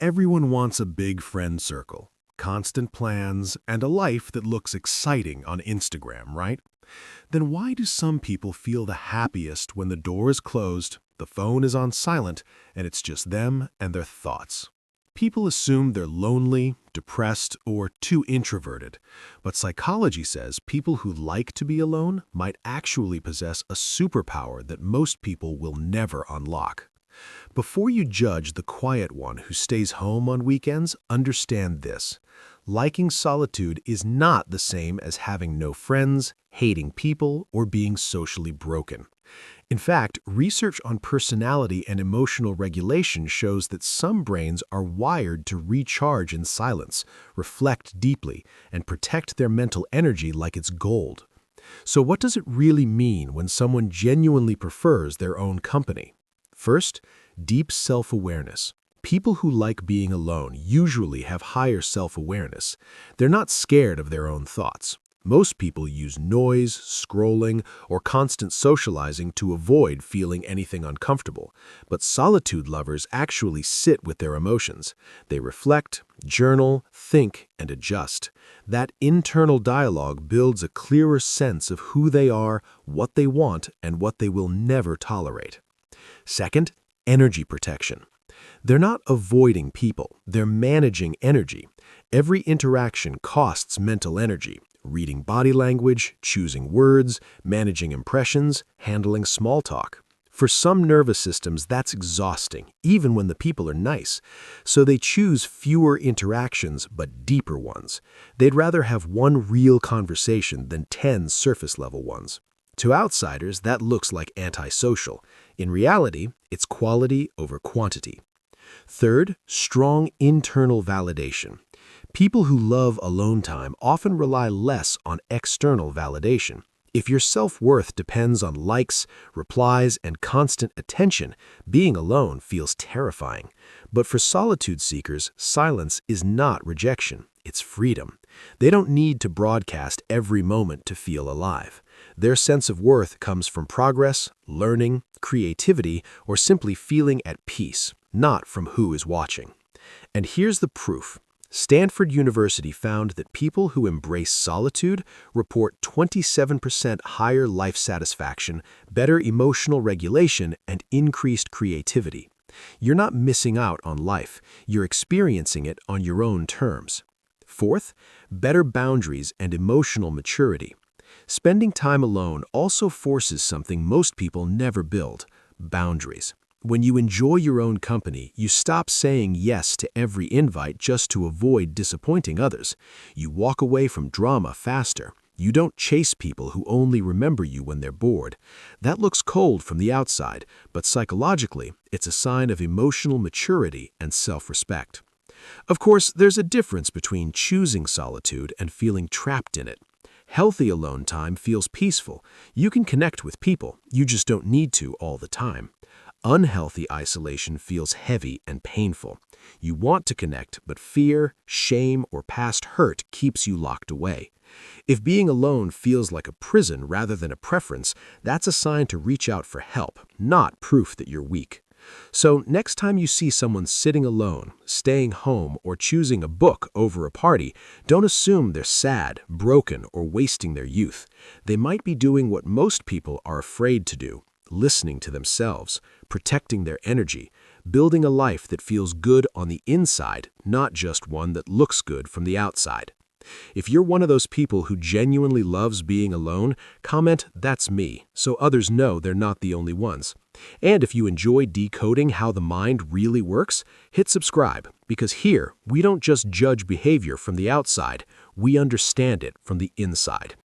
Everyone wants a big friend circle, constant plans, and a life that looks exciting on Instagram, right? Then why do some people feel the happiest when the door is closed, the phone is on silent, and it's just them and their thoughts? People assume they're lonely, depressed, or too introverted, but psychology says people who like to be alone might actually possess a superpower that most people will never unlock. Before you judge the quiet one who stays home on weekends, understand this. Liking solitude is not the same as having no friends, hating people, or being socially broken. In fact, research on personality and emotional regulation shows that some brains are wired to recharge in silence, reflect deeply, and protect their mental energy like it's gold. So what does it really mean when someone genuinely prefers their own company? First, deep self-awareness. People who like being alone usually have higher self-awareness. They're not scared of their own thoughts. Most people use noise, scrolling, or constant socializing to avoid feeling anything uncomfortable. But solitude lovers actually sit with their emotions. They reflect, journal, think, and adjust. That internal dialogue builds a clearer sense of who they are, what they want, and what they will never tolerate. Second, energy protection. They're not avoiding people, they're managing energy. Every interaction costs mental energy. Reading body language, choosing words, managing impressions, handling small talk. For some nervous systems, that's exhausting, even when the people are nice. So they choose fewer interactions, but deeper ones. They'd rather have one real conversation than 10 surface-level ones. To outsiders, that looks like antisocial. In reality, it's quality over quantity. Third, strong internal validation. People who love alone time often rely less on external validation. If your self-worth depends on likes, replies, and constant attention, being alone feels terrifying. But for solitude seekers, silence is not rejection, it's freedom. They don't need to broadcast every moment to feel alive. Their sense of worth comes from progress, learning, creativity, or simply feeling at peace, not from who is watching. And here's the proof. Stanford University found that people who embrace solitude report 27% higher life satisfaction, better emotional regulation, and increased creativity. You're not missing out on life, you're experiencing it on your own terms. Fourth, better boundaries and emotional maturity. Spending time alone also forces something most people never build: boundaries. When you enjoy your own company, you stop saying yes to every invite just to avoid disappointing others. You walk away from drama faster. You don't chase people who only remember you when they're bored. That looks cold from the outside, but psychologically, it's a sign of emotional maturity and self-respect. Of course, there's a difference between choosing solitude and feeling trapped in it. Healthy alone time feels peaceful. You can connect with people, you just don't need to all the time. Unhealthy isolation feels heavy and painful. You want to connect, but fear, shame, or past hurt keeps you locked away. If being alone feels like a prison rather than a preference, that's a sign to reach out for help, not proof that you're weak. So next time you see someone sitting alone, staying home, or choosing a book over a party, don't assume they're sad, broken, or wasting their youth. They might be doing what most people are afraid to do: listening to themselves, protecting their energy, building a life that feels good on the inside, not just one that looks good from the outside. If you're one of those people who genuinely loves being alone, comment "That's me," so others know they're not the only ones. And if you enjoy decoding how the mind really works, hit subscribe, because here we don't just judge behavior from the outside, we understand it from the inside.